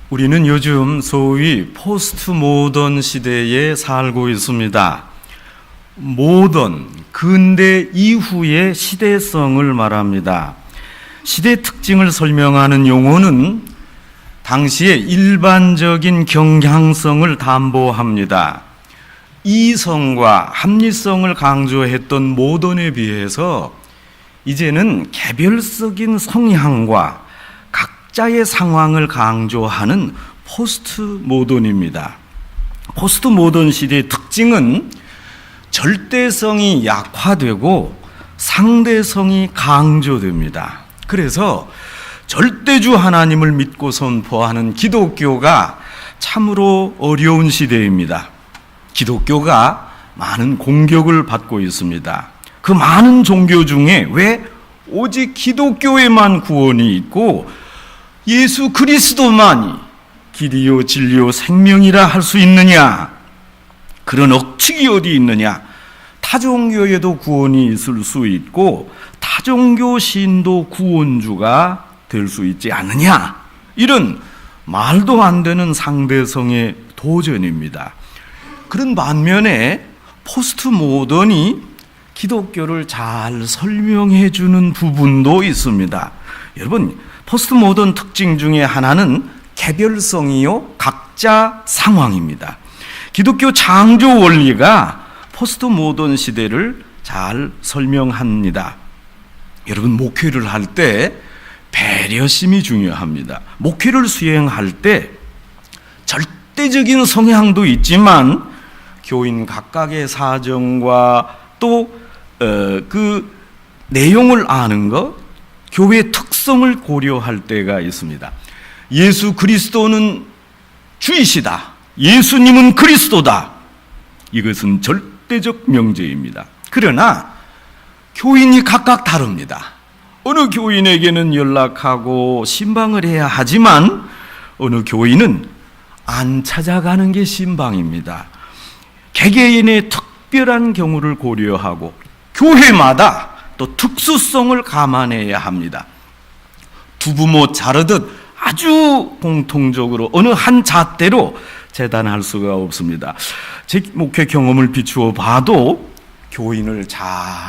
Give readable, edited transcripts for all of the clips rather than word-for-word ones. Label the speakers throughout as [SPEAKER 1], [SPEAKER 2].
[SPEAKER 1] 우리는 요즘 소위 포스트 모던 시대에 살고 있습니다. 모던, 근대 이후의 시대성을 말합니다. 시대 특징을 설명하는 용어는 당시의 일반적인 경향성을 담보합니다. 이성과 합리성을 강조했던 모던에 비해서 이제는 개별적인 성향과 각자의 상황을 강조하는 포스트 모던입니다. 포스트 모던 시대의 특징은 절대성이 약화되고 상대성이 강조됩니다. 그래서 절대주 하나님을 믿고 선포하는 기독교가 참으로 어려운 시대입니다. 기독교가 많은 공격을 받고 있습니다. 그 많은 종교 중에 왜 오직 기독교에만 구원이 있고 예수 그리스도만이 길이요 진리요 생명이라 할 수 있느냐? 그런 억측이 어디 있느냐? 타종교에도 구원이 있을 수 있고 타종교 신도 구원주가 될 수 있지 않느냐? 이런 말도 안 되는 상대성의 도전입니다. 그런 반면에 포스트 모던이 기독교를 잘 설명해 주는 부분도 있습니다. 여러분, 포스트 모던 특징 중에 하나는 개별성이요, 각자 상황입니다. 기독교 창조 원리가 포스트 모던 시대를 잘 설명합니다. 여러분, 목회를 할 때 배려심이 중요합니다. 목회를 수행할 때 절대적인 성향도 있지만 교인 각각의 사정과 또 그 내용을 아는 것, 교회의 특성을 고려할 때가 있습니다. 예수 그리스도는 주이시다. 예수님은 그리스도다. 이것은 절대적 명제입니다. 그러나 교인이 각각 다릅니다. 어느 교인에게는 연락하고 신방을 해야 하지만 어느 교인은 안 찾아가는 게 신방입니다. 개개인의 특별한 경우를 고려하고 교회마다 또 특수성을 감안해야 합니다. 두부모 자르듯 아주 공통적으로 어느 한 잣대로 재단할 수가 없습니다. 제 목회 경험을 비추어 봐도 교인을 잘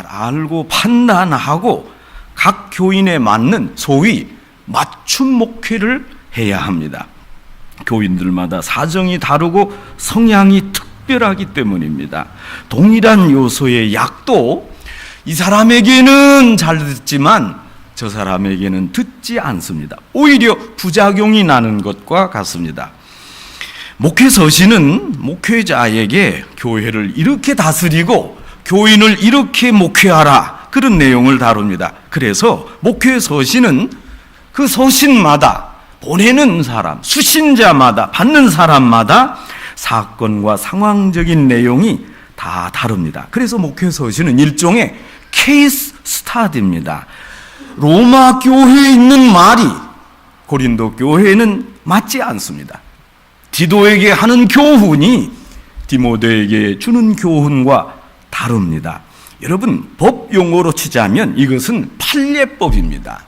[SPEAKER 1] 알고 판단하고 각 교인에 맞는 소위 맞춤 목회를 해야 합니다. 교인들마다 사정이 다르고 성향이 특별하기 때문입니다. 동일한 요소의 약도 이 사람에게는 잘 듣지만 저 사람에게는 듣지 않습니다. 오히려 부작용이 나는 것과 같습니다. 목회 서신은 목회자에게 교회를 이렇게 다스리고 교인을 이렇게 목회하라, 그런 내용을 다룹니다. 그래서 목회 서신은 그 서신마다 보내는 사람, 수신자마다, 받는 사람마다 사건과 상황적인 내용이 다 다릅니다. 그래서 목회 서신은 일종의 케이스 스타디입니다. 로마 교회에 있는 말이 고린도 교회에는 맞지 않습니다. 디도에게 하는 교훈이 디모데에게 주는 교훈과 다릅니다. 여러분, 법 용어로 치자면 이것은 판례법입니다.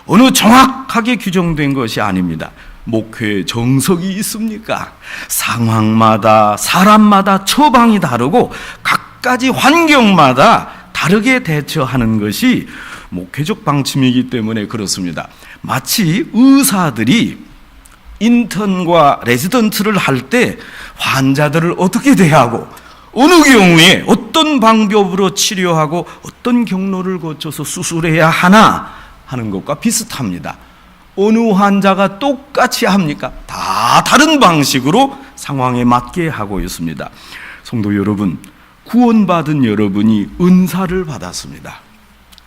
[SPEAKER 1] 어느 정확하게 규정된 것이 아닙니다. 목회에 정석이 있습니까? 상황마다 사람마다 처방이 다르고 각가지 환경마다 다르게 대처하는 것이 목회적 방침이기 때문에 그렇습니다. 마치 의사들이 인턴과 레지던트를 할 때 환자들을 어떻게 대하고 어느 경우에 어떤 방법으로 치료하고 어떤 경로를 거쳐서 수술해야 하나 하는 것과 비슷합니다. 어느 환자가 똑같이 합니까? 다 다른 방식으로 상황에 맞게 하고 있습니다. 성도 여러분, 구원받은 여러분이 은사를 받았습니다.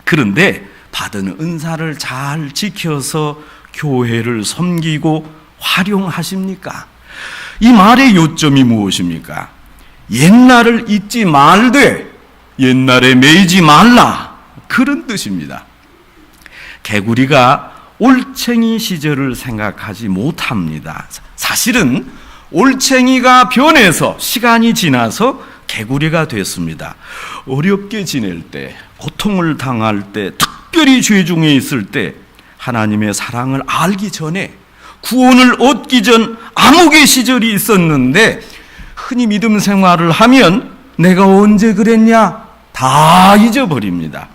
[SPEAKER 1] 그런데 받은 은사를 잘 지켜서 교회를 섬기고 활용하십니까? 이 말의 요점이 무엇입니까? 옛날을 잊지 말되 옛날에 매이지 말라, 그런 뜻입니다. 개구리가 올챙이 시절을 생각하지 못합니다. 사실은 올챙이가 변해서 시간이 지나서 개구리가 됐습니다. 어렵게 지낼 때, 고통을 당할 때, 특별히 죄 중에 있을 때 하나님의 사랑을 알기 전에 구원을 얻기 전 암흑의 시절이 있었는데 흔히 믿음 생활을 하면 내가 언제 그랬냐? 다 잊어버립니다.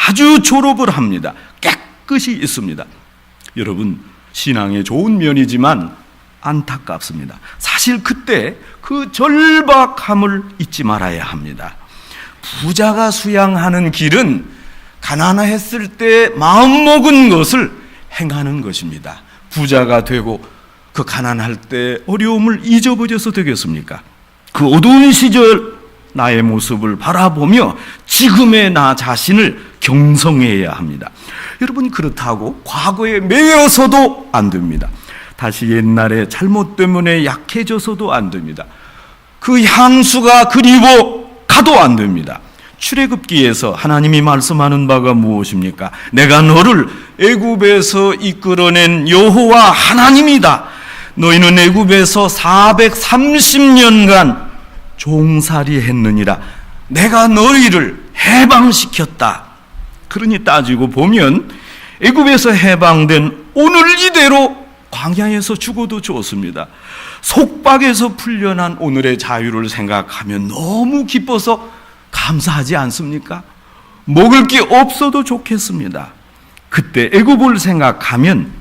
[SPEAKER 1] 아주 졸업을 합니다. 깨끗이 있습니다. 여러분, 신앙의 좋은 면이지만 안타깝습니다. 사실 그때 그 절박함을 잊지 말아야 합니다. 부자가 수양하는 길은 가난했을 때 마음먹은 것을 행하는 것입니다. 부자가 되고 그 가난할 때 어려움을 잊어버려서 되겠습니까? 그 어두운 시절 나의 모습을 바라보며 지금의 나 자신을 경성해야 합니다. 여러분, 그렇다고 과거에 매여서도 안 됩니다. 다시 옛날의 잘못 때문에 약해져서도 안 됩니다. 그 향수가 그리워 가도 안 됩니다. 출애굽기에서 하나님이 말씀하는 바가 무엇입니까? 내가 너를 애굽에서 이끌어낸 여호와 하나님이다. 너희는 애굽에서 430년간 종살이 했느니라. 내가 너희를 해방시켰다. 그러니 따지고 보면 애굽에서 해방된 오늘 이대로 광야에서 죽어도 좋습니다. 속박에서 풀려난 오늘의 자유를 생각하면 너무 기뻐서 감사하지 않습니까? 먹을 게 없어도 좋겠습니다. 그때 애굽을 생각하면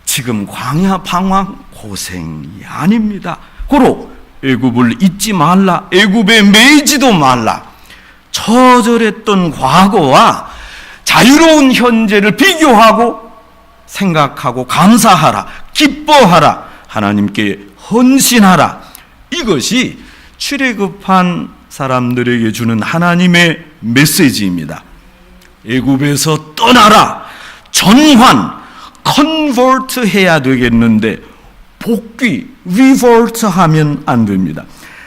[SPEAKER 1] 지금 광야 방황 고생이 아닙니다. 고로 애굽을 잊지 말라. 애굽에 매이지도 말라. 처절했던 과거와 자유로운 현재를 비교하고 생각하고 감사하라. 기뻐하라. 하나님께 헌신하라. 이것이 출애굽한 사람들에게 주는 하나님의 메시지입니다. 애굽에서 떠나라. 전환, 컨버트 해야 되겠는데 복귀, 리버트 하면 안 됩니다.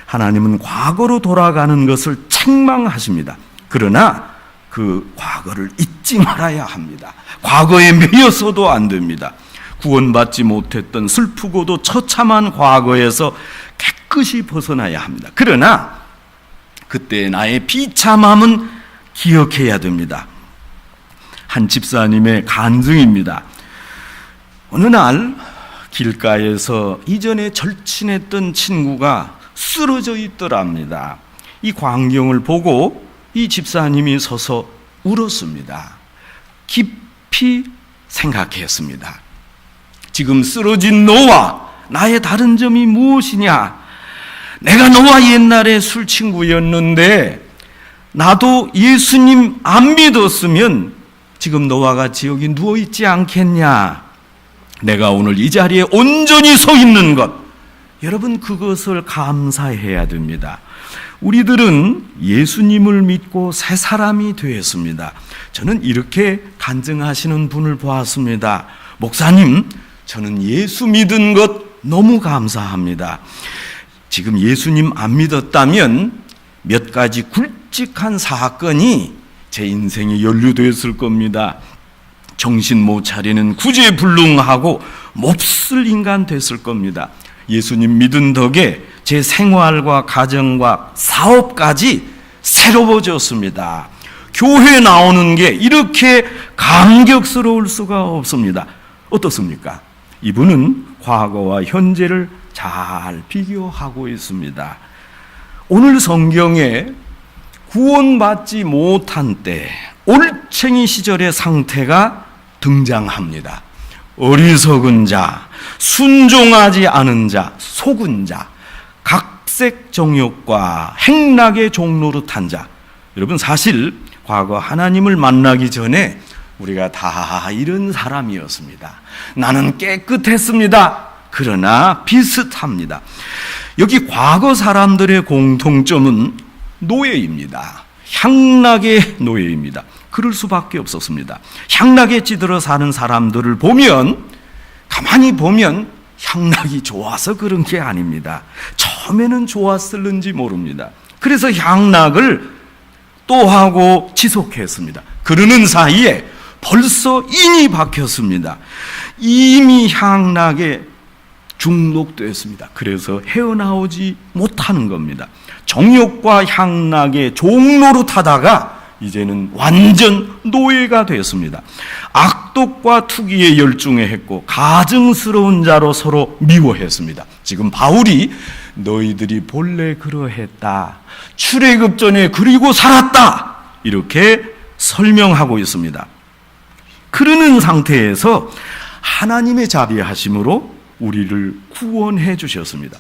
[SPEAKER 1] 하나님은 과거로 돌아가는 것을 책망하십니다. 그러나 그 과거를 잊지 말아야 합니다. 과거에 매여서도 안 됩니다. 구원받지 못했던 슬프고도 처참한 과거에서 깨끗이 벗어나야 합니다. 그러나 그때 나의 비참함은 기억해야 됩니다. 한 집사님의 간증입니다. 어느 날 길가에서 이전에 절친했던 친구가 쓰러져 있더랍니다. 이 광경을 보고 이 집사님이 서서 울었습니다. 깊이 생각했습니다. 지금 쓰러진 너와 나의 다른 점이 무엇이냐? 내가 너와 옛날에 술 친구였는데 나도 예수님 안 믿었으면 지금 너와 같이 여기 누워있지 않겠냐? 내가 오늘 이 자리에 온전히 서 있는 것, 여러분 그것을 감사해야 됩니다. 우리들은 예수님을 믿고 새 사람이 되었습니다. 저는 이렇게 간증하시는 분을 보았습니다. 목사님, 저는 예수 믿은 것 너무 감사합니다. 지금 예수님 안 믿었다면 몇 가지 굵직한 사건이 제 인생에 연루되었을 겁니다. 정신 못 차리는 구제불능하고 몹쓸 인간 됐을 겁니다. 예수님 믿은 덕에 제 생활과 가정과 사업까지 새로워졌습니다. 교회 나오는 게 이렇게 감격스러울 수가 없습니다. 어떻습니까? 이분은 과거와 현재를 잘 비교하고 있습니다. 오늘 성경에 구원받지 못한 때 올챙이 시절의 상태가 등장합니다. 어리석은 자, 순종하지 않은 자, 속은 자, 각색 정욕과 행락의 종노릇한 자. 여러분, 사실 과거 하나님을 만나기 전에 우리가 다 이런 사람이었습니다. 나는 깨끗했습니다. 그러나 비슷합니다. 여기 과거 사람들의 공통점은 노예입니다. 향락의 노예입니다. 그럴 수밖에 없었습니다. 향락에 찌들어 사는 사람들을 보면, 가만히 보면 향락이 좋아서 그런 게 아닙니다. 처음에는 좋았을는지 모릅니다. 그래서 향락을 또 하고 지속했습니다. 그러는 사이에 벌써 인이 박혔습니다. 이미 향락에 중독됐습니다. 그래서 헤어나오지 못하는 겁니다. 정욕과 향락의 종로로 타다가 이제는 완전 노예가 되었습니다. 악독과 투기에 열중했고 가증스러운 자로 서로 미워했습니다. 지금 바울이 너희들이 본래 그러했다, 출애굽 전에 그리고 살았다, 이렇게 설명하고 있습니다. 그러는 상태에서 하나님의 자비하심으로 우리를 구원해 주셨습니다.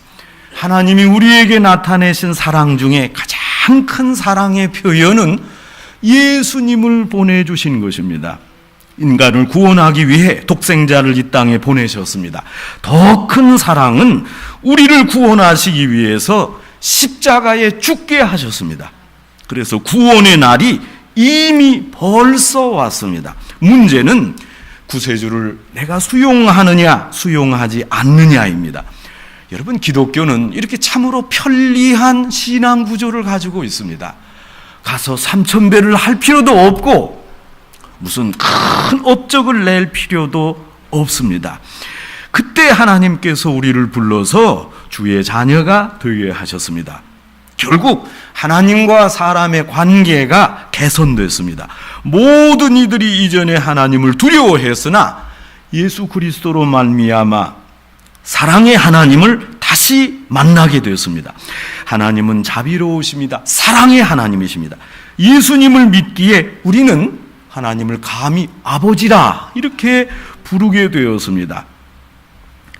[SPEAKER 1] 하나님이 우리에게 나타내신 사랑 중에 가장 큰 사랑의 표현은 예수님을 보내주신 것입니다. 인간을 구원하기 위해 독생자를 이 땅에 보내셨습니다. 더 큰 사랑은 우리를 구원하시기 위해서 십자가에 죽게 하셨습니다. 그래서 구원의 날이 이미 벌써 왔습니다. 문제는 구세주를 내가 수용하느냐 수용하지 않느냐입니다. 여러분, 기독교는 이렇게 참으로 편리한 신앙 구조를 가지고 있습니다. 가서 3,000배를 할 필요도 없고 무슨 큰 업적을 낼 필요도 없습니다. 그때 하나님께서 우리를 불러서 주의 자녀가 되게 하셨습니다. 결국 하나님과 사람의 관계가 개선됐습니다. 모든 이들이 이전에 하나님을 두려워했으나 예수 그리스도로 말미암아 사랑의 하나님을 다시 만나게 되었습니다. 하나님은 자비로우십니다. 사랑의 하나님이십니다. 예수님을 믿기에 우리는 하나님을 감히 아버지라 이렇게 부르게 되었습니다.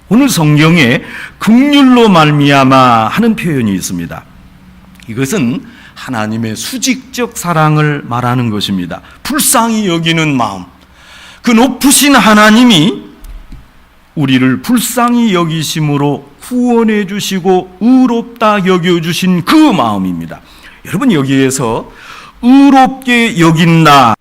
[SPEAKER 1] 오늘 성경에 긍휼로 말미암아 하는 표현이 있습니다. 이것은 하나님의 수직적 사랑을 말하는 것입니다. 불쌍히 여기는 마음, 그 높으신 하나님이 우리를 불쌍히 여기심으로 구원해 주시고 의롭다 여겨주신 그 마음입니다. 여러분, 여기에서 의롭게 여긴다,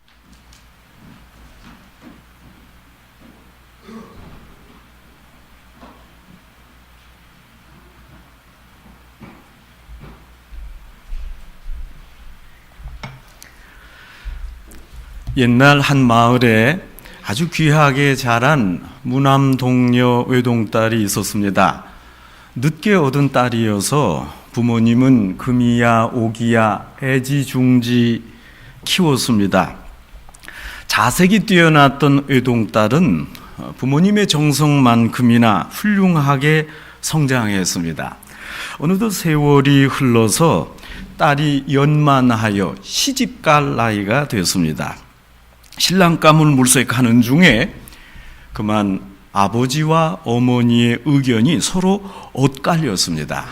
[SPEAKER 1] 옛날 한 마을에 아주 귀하게 자란 무남동녀 외동딸이 있었습니다. 늦게 얻은 딸이어서 부모님은 금이야 오기야 애지중지 키웠습니다. 자색이 뛰어났던 외동딸은 부모님의 정성만큼이나 훌륭하게 성장했습니다. 어느덧 세월이 흘러서 딸이 연만하여 시집갈 나이가 되었습니다. 신랑감을 물색하는 중에 그만 아버지와 어머니의 의견이 서로 엇갈렸습니다.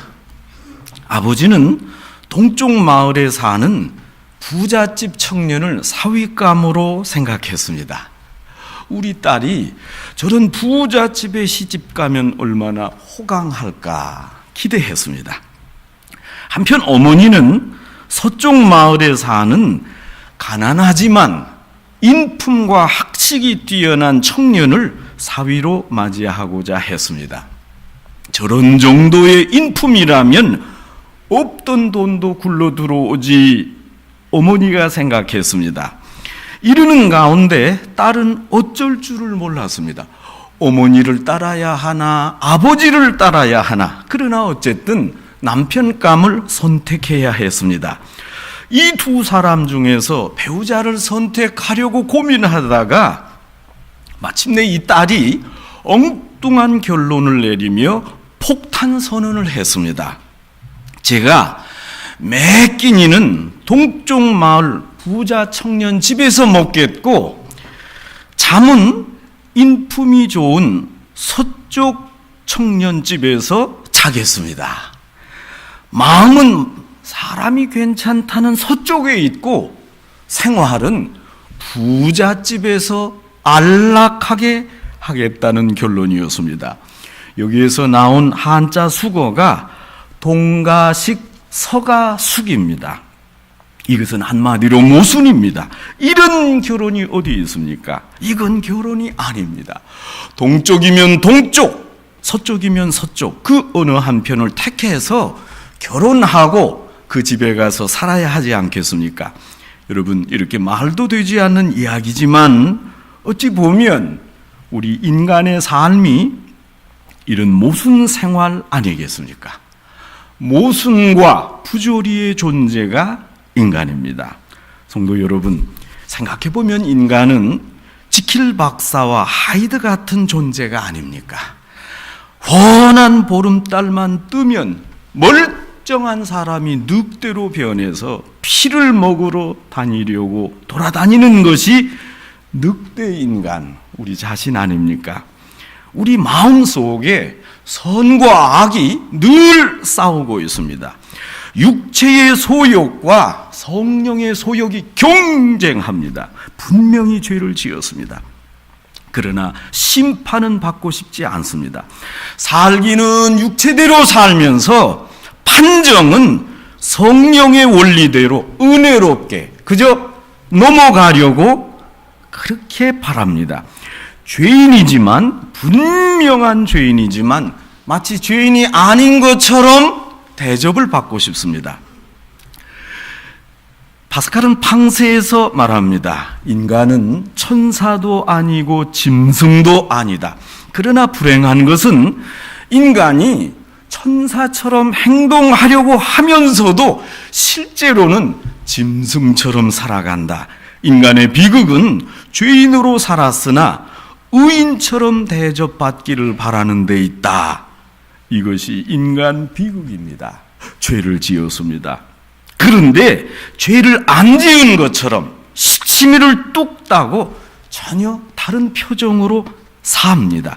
[SPEAKER 1] 아버지는 동쪽 마을에 사는 부잣집 청년을 사위감으로 생각했습니다. 우리 딸이 저런 부잣집에 시집가면 얼마나 호강할까 기대했습니다. 한편 어머니는 서쪽 마을에 사는 가난하지만 인품과 학식이 뛰어난 청년을 사위로 맞이하고자 했습니다. 저런 정도의 인품이라면 없던 돈도 굴러 들어오지 어머니가 생각했습니다. 이르는 가운데 딸은 어쩔 줄을 몰랐습니다. 어머니를 따라야 하나 아버지를 따라야 하나, 그러나 어쨌든 남편감을 선택해야 했습니다. 이 두 사람 중에서 배우자를 선택하려고 고민하다가 마침내 이 딸이 엉뚱한 결론을 내리며 폭탄 선언을 했습니다. 제가 매 끼니는 동쪽 마을 부자 청년 집에서 먹겠고 잠은 인품이 좋은 서쪽 청년 집에서 자겠습니다. 마음은 사람이 괜찮다는 서쪽에 있고 생활은 부잣집에서 안락하게 하겠다는 결론이었습니다. 여기에서 나온 한자 수거가 동가식 서가숙입니다. 이것은 한마디로 모순입니다. 이런 결혼이 어디 있습니까? 이건 결혼이 아닙니다. 동쪽이면 동쪽, 서쪽이면 서쪽, 그 어느 한편을 택해서 결혼하고 그 집에 가서 살아야 하지 않겠습니까? 여러분, 이렇게 말도 되지 않는 이야기지만 어찌 보면 우리 인간의 삶이 이런 모순 생활 아니겠습니까? 모순과 부조리의 존재가 인간입니다. 성도 여러분, 생각해보면 인간은 지킬 박사와 하이드 같은 존재가 아닙니까? 훤한 보름달만 뜨면 멀쩡한 사람이 늑대로 변해서 피를 먹으러 다니려고 돌아다니는 것이 늑대 인간, 우리 자신 아닙니까? 우리 마음속에 선과 악이 늘 싸우고 있습니다. 육체의 소욕과 성령의 소욕이 경쟁합니다. 분명히 죄를 지었습니다. 그러나 심판은 받고 싶지 않습니다. 살기는 육체대로 살면서 판정은 성령의 원리대로 은혜롭게 그저 넘어가려고 그렇게 바랍니다. 죄인이지만, 분명한 죄인이지만 마치 죄인이 아닌 것처럼 대접을 받고 싶습니다. 파스칼은 팡세에서 말합니다. 인간은 천사도 아니고 짐승도 아니다. 그러나 불행한 것은 인간이 천사처럼 행동하려고 하면서도 실제로는 짐승처럼 살아간다. 인간의 비극은 죄인으로 살았으나 의인처럼 대접받기를 바라는 데 있다. 이것이 인간 비극입니다. 죄를 지었습니다. 그런데 죄를 안 지은 것처럼 시치미를 뚝 따고 전혀 다른 표정으로 삽니다.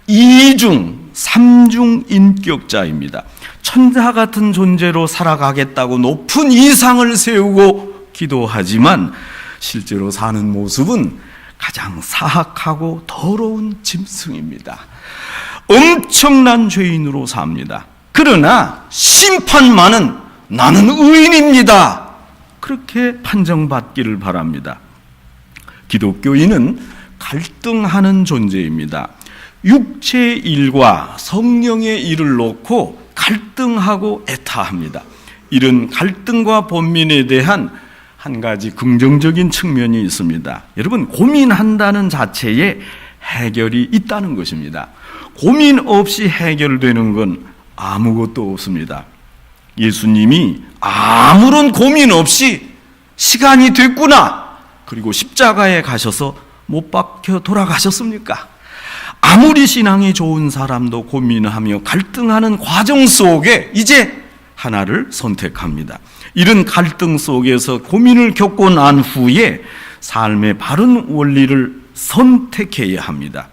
[SPEAKER 1] 이중, 삼중 인격자입니다. 천사 같은 존재로 살아가겠다고 높은 이상을 세우고 기도하지만 실제로 사는 모습은 가장 사악하고 더러운 짐승입니다. 엄청난 죄인으로 삽니다. 그러나 심판만은 나는 의인입니다. 그렇게 판정받기를 바랍니다. 기독교인은 갈등하는 존재입니다. 육체의 일과 성령의 일을 놓고 갈등하고 애타합니다. 이런 갈등과 번민에 대한 한 가지 긍정적인 측면이 있습니다. 여러분, 고민한다는 자체에 해결이 있다는 것입니다. 고민 없이 해결되는 건 아무것도 없습니다. 예수님이 아무런 고민 없이 시간이 됐구나, 그리고 십자가에 가셔서 못 박혀 돌아가셨습니까? 아무리 신앙이 좋은 사람도 고민하며 갈등하는 과정 속에 이제 하나를 선택합니다. 이런 갈등 속에서 고민을 겪고 난 후에 삶의 바른 원리를 선택해야 합니다.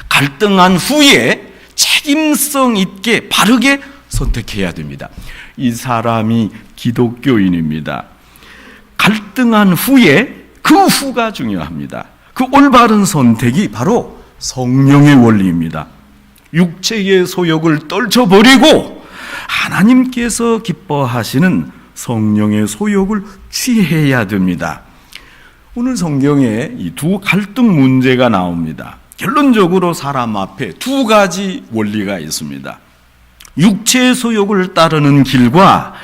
[SPEAKER 1] 갈등한 후에 책임성 있게 바르게 선택해야 됩니다. 이 사람이 기독교인입니다. 갈등한 후에 그 후가 중요합니다. 그 올바른 선택이 바로 성령의 원리입니다. 육체의 소욕을 떨쳐버리고 하나님께서 기뻐하시는 성령의 소욕을 취해야 됩니다. 오늘 성경에 이 두 갈등 문제가 나옵니다. 결론적으로 사람 앞에 두 가지 원리가 있습니다. 육체의 소욕을 따르는 길과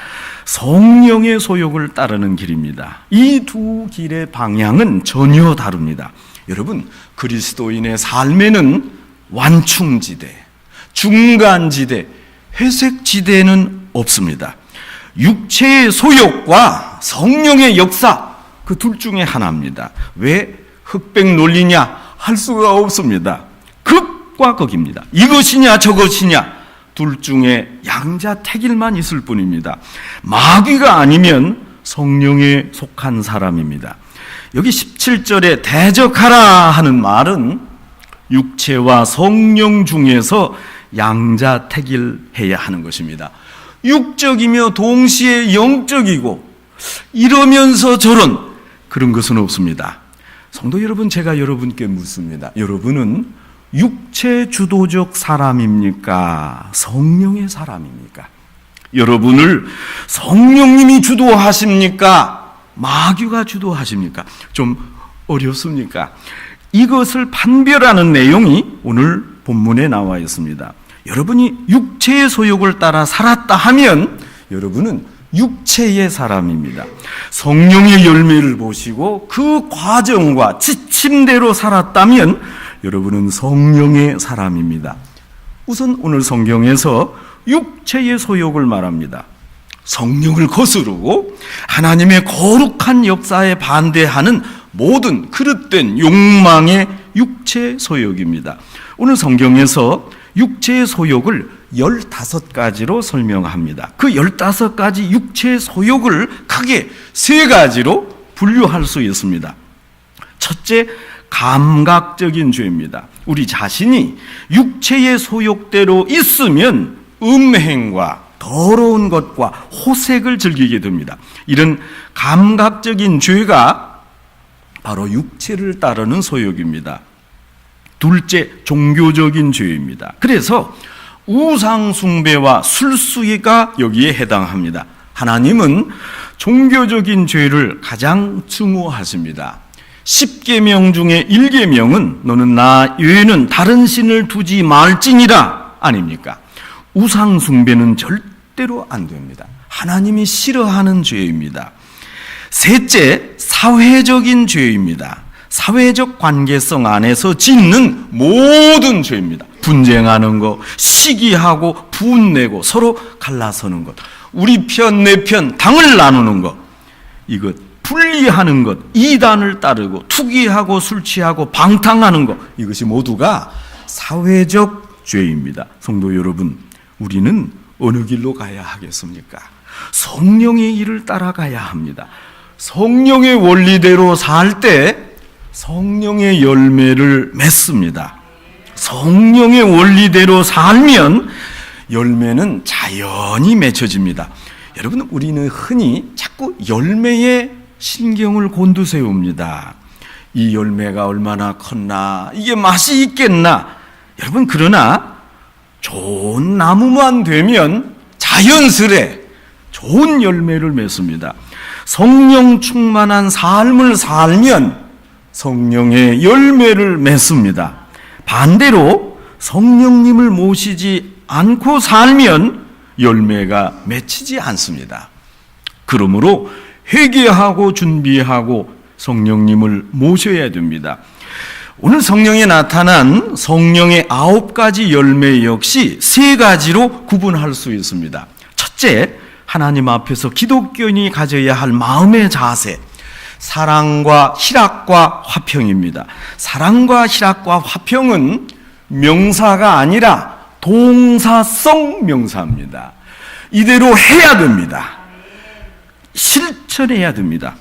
[SPEAKER 1] 성령의 소욕을 따르는 길입니다. 이 두 길의 방향은 전혀 다릅니다. 여러분, 그리스도인의 삶에는 완충지대, 중간지대, 회색지대는 없습니다. 육체의 소욕과 성령의 역사, 그 둘 중에 하나입니다. 왜 흑백 논리냐 할 수가 없습니다. 극과 극입니다. 이것이냐 저것이냐 둘 중에 양자택일만 있을 뿐입니다. 마귀가 아니면 성령에 속한 사람입니다. 여기 17절에 대적하라 하는 말은 육체와 성령 중에서 양자택일해야 하는 것입니다. 육적이며 동시에 영적이고 이러면서 저런 그런 것은 없습니다. 성도 여러분, 제가 여러분께 묻습니다. 여러분은 육체 주도적 사람입니까? 성령의 사람입니까? 여러분을 성령님이 주도하십니까? 마귀가 주도하십니까? 좀 어렵습니까? 이것을 판별하는 내용이 오늘 본문에 나와 있습니다. 여러분이 육체의 소욕을 따라 살았다 하면 여러분은 육체의 사람입니다. 성령의 열매를 보시고 그 과정과 지침대로 살았다면 여러분은 성령의 사람입니다. 우선 오늘 성경에서 육체의 소욕을 말합니다. 성령을 거스르고 하나님의 거룩한 역사에 반대하는 모든 그릇된 욕망의 육체 소욕입니다. 오늘 성경에서 육체의 소욕을 15가지로 설명합니다. 그 15가지 육체의 소욕을 크게 3가지로 분류할 수 있습니다. 첫째, 감각적인 죄입니다. 우리 자신이 육체의 소욕대로 있으면 음행과 더러운 것과 호색을 즐기게 됩니다. 이런 감각적인 죄가 바로 육체를 따르는 소욕입니다. 둘째, 종교적인 죄입니다. 그래서 우상숭배와 술수가 여기에 해당합니다. 하나님은 종교적인 죄를 가장 증오하십니다. 10계명 중에 1계명은 너는 나 외에는 다른 신을 두지 말지니라 아닙니까? 우상숭배는 절대로 안 됩니다. 하나님이 싫어하는 죄입니다. 셋째, 사회적인 죄입니다. 사회적 관계성 안에서 짓는 모든 죄입니다. 분쟁하는 것, 시기하고 분내고 서로 갈라서는 것, 우리 편 내 편 당을 나누는 것, 이것 분리하는 것, 이단을 따르고 투기하고 술 취하고 방탕하는 것, 이것이 모두가 사회적 죄입니다. 성도 여러분, 우리는 어느 길로 가야 하겠습니까? 성령의 일을 따라가야 합니다. 성령의 원리대로 살 때 성령의 열매를 맺습니다. 성령의 원리대로 살면 열매는 자연히 맺혀집니다. 여러분, 우리는 흔히 자꾸 열매에 신경을 곤두세웁니다. 이 열매가 얼마나 컸나, 이게 맛이 있겠나. 여러분, 그러나 좋은 나무만 되면 자연스레 좋은 열매를 맺습니다. 성령 충만한 삶을 살면 성령의 열매를 맺습니다. 반대로 성령님을 모시지 않고 살면 열매가 맺히지 않습니다. 그러므로 회개하고 준비하고 성령님을 모셔야 됩니다. 오늘 성령에 나타난 성령의 9가지 열매 역시 3가지로 구분할 수 있습니다. 첫째, 하나님 앞에서 기독교인이 가져야 할 마음의 자세, 사랑과 희락과 화평입니다. 사랑과 희락과 화평은 명사가 아니라 동사성 명사입니다. 이대로 해야 됩니다. 실천해야 됩니다.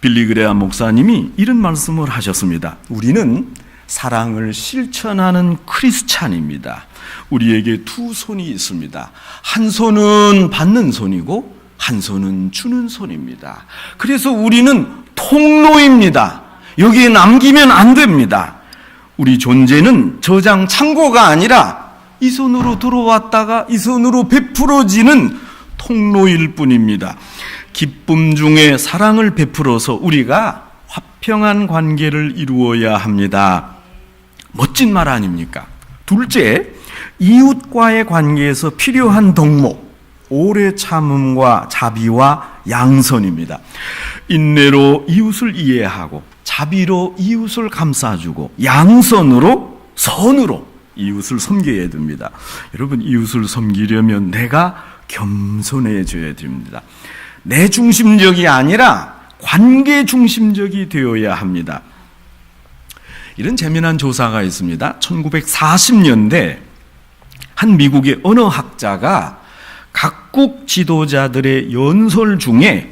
[SPEAKER 1] 빌리 그레암 목사님이 이런 말씀을 하셨습니다. 우리는 사랑을 실천하는 크리스찬입니다. 우리에게 2손이 있습니다. 한 손은 받는 손이고 한 손은 주는 손입니다. 그래서 우리는 통로입니다. 여기에 남기면 안 됩니다. 우리 존재는 저장 창고가 아니라 이 손으로 들어왔다가 이 손으로 베풀어지는 통로일 뿐입니다. 기쁨 중에 사랑을 베풀어서 우리가 화평한 관계를 이루어야 합니다. 멋진 말 아닙니까? 둘째, 이웃과의 관계에서 필요한 덕목, 오래 참음과 자비와 양선입니다. 인내로 이웃을 이해하고 자비로 이웃을 감싸주고 양선으로, 선으로 이웃을 섬겨야 됩니다. 여러분, 이웃을 섬기려면 내가 겸손해져야 됩니다. 내 중심적이 아니라 관계 중심적이 되어야 합니다. 이런 재미난 조사가 있습니다. 1940년대 한 미국의 언어학자가 각국 지도자들의 연설 중에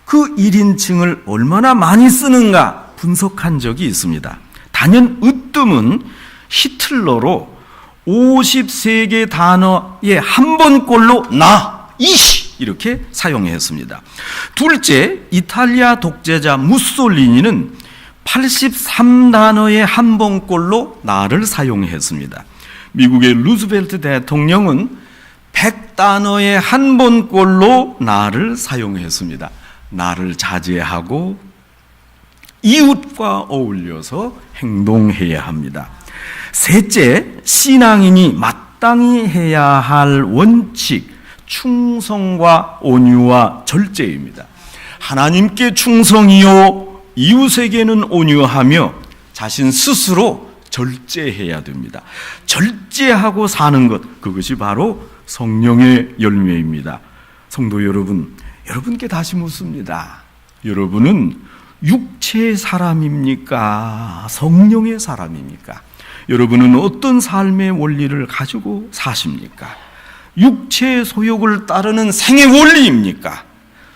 [SPEAKER 1] 그 1인칭을 얼마나 많이 쓰는가 분석한 적이 있습니다. 단연 으뜸은 히틀러로 53개 단어에 한 번꼴로 이시 이렇게 사용했습니다. 둘째, 이탈리아 독재자 무솔리니는 83단어에 한 번꼴로 나를 사용했습니다. 미국의 루즈벨트 대통령은 100단어에 한 번꼴로 나를 사용했습니다. 나를 자제하고 이웃과 어울려서 행동해야 합니다. 셋째, 신앙인이 마땅히 해야 할 원칙, 충성과 온유와 절제입니다. 하나님께 충성이요 이웃에게는 온유하며 자신 스스로 절제해야 됩니다. 절제하고 사는 것, 그것이 바로 성령의 열매입니다. 성도 여러분, 여러분께 다시 묻습니다. 여러분은 육체의 사람입니까? 성령의 사람입니까? 여러분은 어떤 삶의 원리를 가지고 사십니까? 육체의 소욕을 따르는 생의 원리입니까?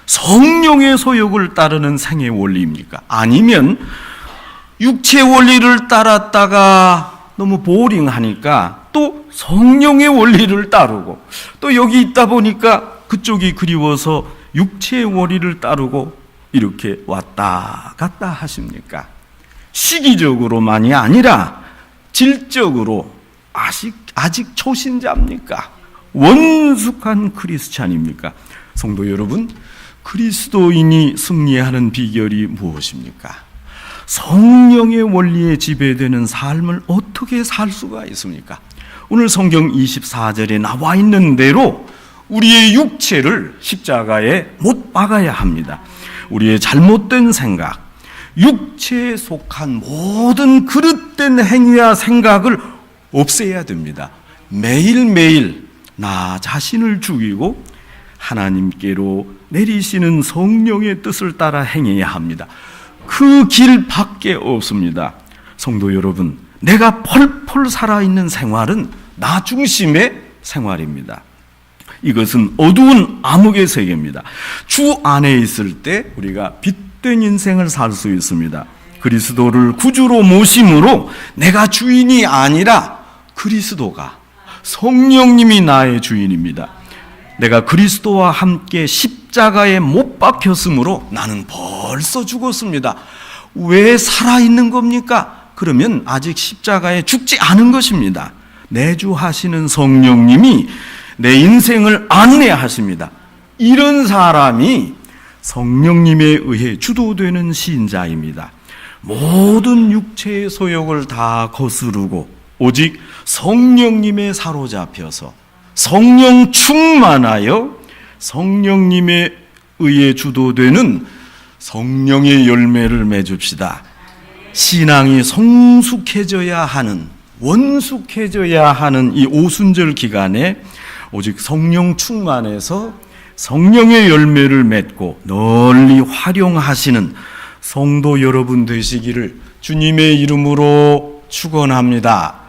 [SPEAKER 1] 성령의 소욕을 따르는 생의 원리입니까? 아니면 육체의 원리를 따랐다가 너무 보링하니까 또 성령의 원리를 따르고, 또 여기 있다 보니까 그쪽이 그리워서 육체의 원리를 따르고 이렇게 왔다 갔다 하십니까? 시기적으로만이 아니라 질적으로 아직 초신자입니까? 원숙한 크리스찬입니까? 성도 여러분, 그리스도인이 승리하는 비결이 무엇입니까? 성령의 원리에 지배되는 삶을 어떻게 살 수가 있습니까? 오늘 성경 24절에 나와 있는 대로 우리의 육체를 십자가에 못 박아야 합니다. 우리의 잘못된 생각, 육체에 속한 모든 그릇된 행위와 생각을 없애야 됩니다. 매일매일 나 자신을 죽이고 하나님께로 내리시는 성령의 뜻을 따라 행해야 합니다. 그 길밖에 없습니다. 성도 여러분, 내가 펄펄 살아있는 생활은 나 중심의 생활입니다. 이것은 어두운 암흑의 세계입니다. 주 안에 있을 때 우리가 빛된 인생을 살 수 있습니다. 그리스도를 구주로 모심으로 내가 주인이 아니라 그리스도가, 성령님이 나의 주인입니다. 내가 그리스도와 함께 십자가에 못 박혔으므로 나는 벌써 죽었습니다. 왜 살아있는 겁니까? 그러면 아직 십자가에 죽지 않은 것입니다. 내주하시는 성령님이 내 인생을 안내하십니다. 이런 사람이 성령님에 의해 주도되는 신자입니다. 모든 육체의 소욕을 다 거스르고 오직 성령님에 사로잡혀서 성령 충만하여 성령님에 의해 주도되는 성령의 열매를 맺읍시다. 신앙이 성숙해져야 하는, 원숙해져야 하는 이 오순절 기간에 오직 성령 충만해서 성령의 열매를 맺고 널리 활용하시는 성도 여러분 되시기를 주님의 이름으로 축원합니다.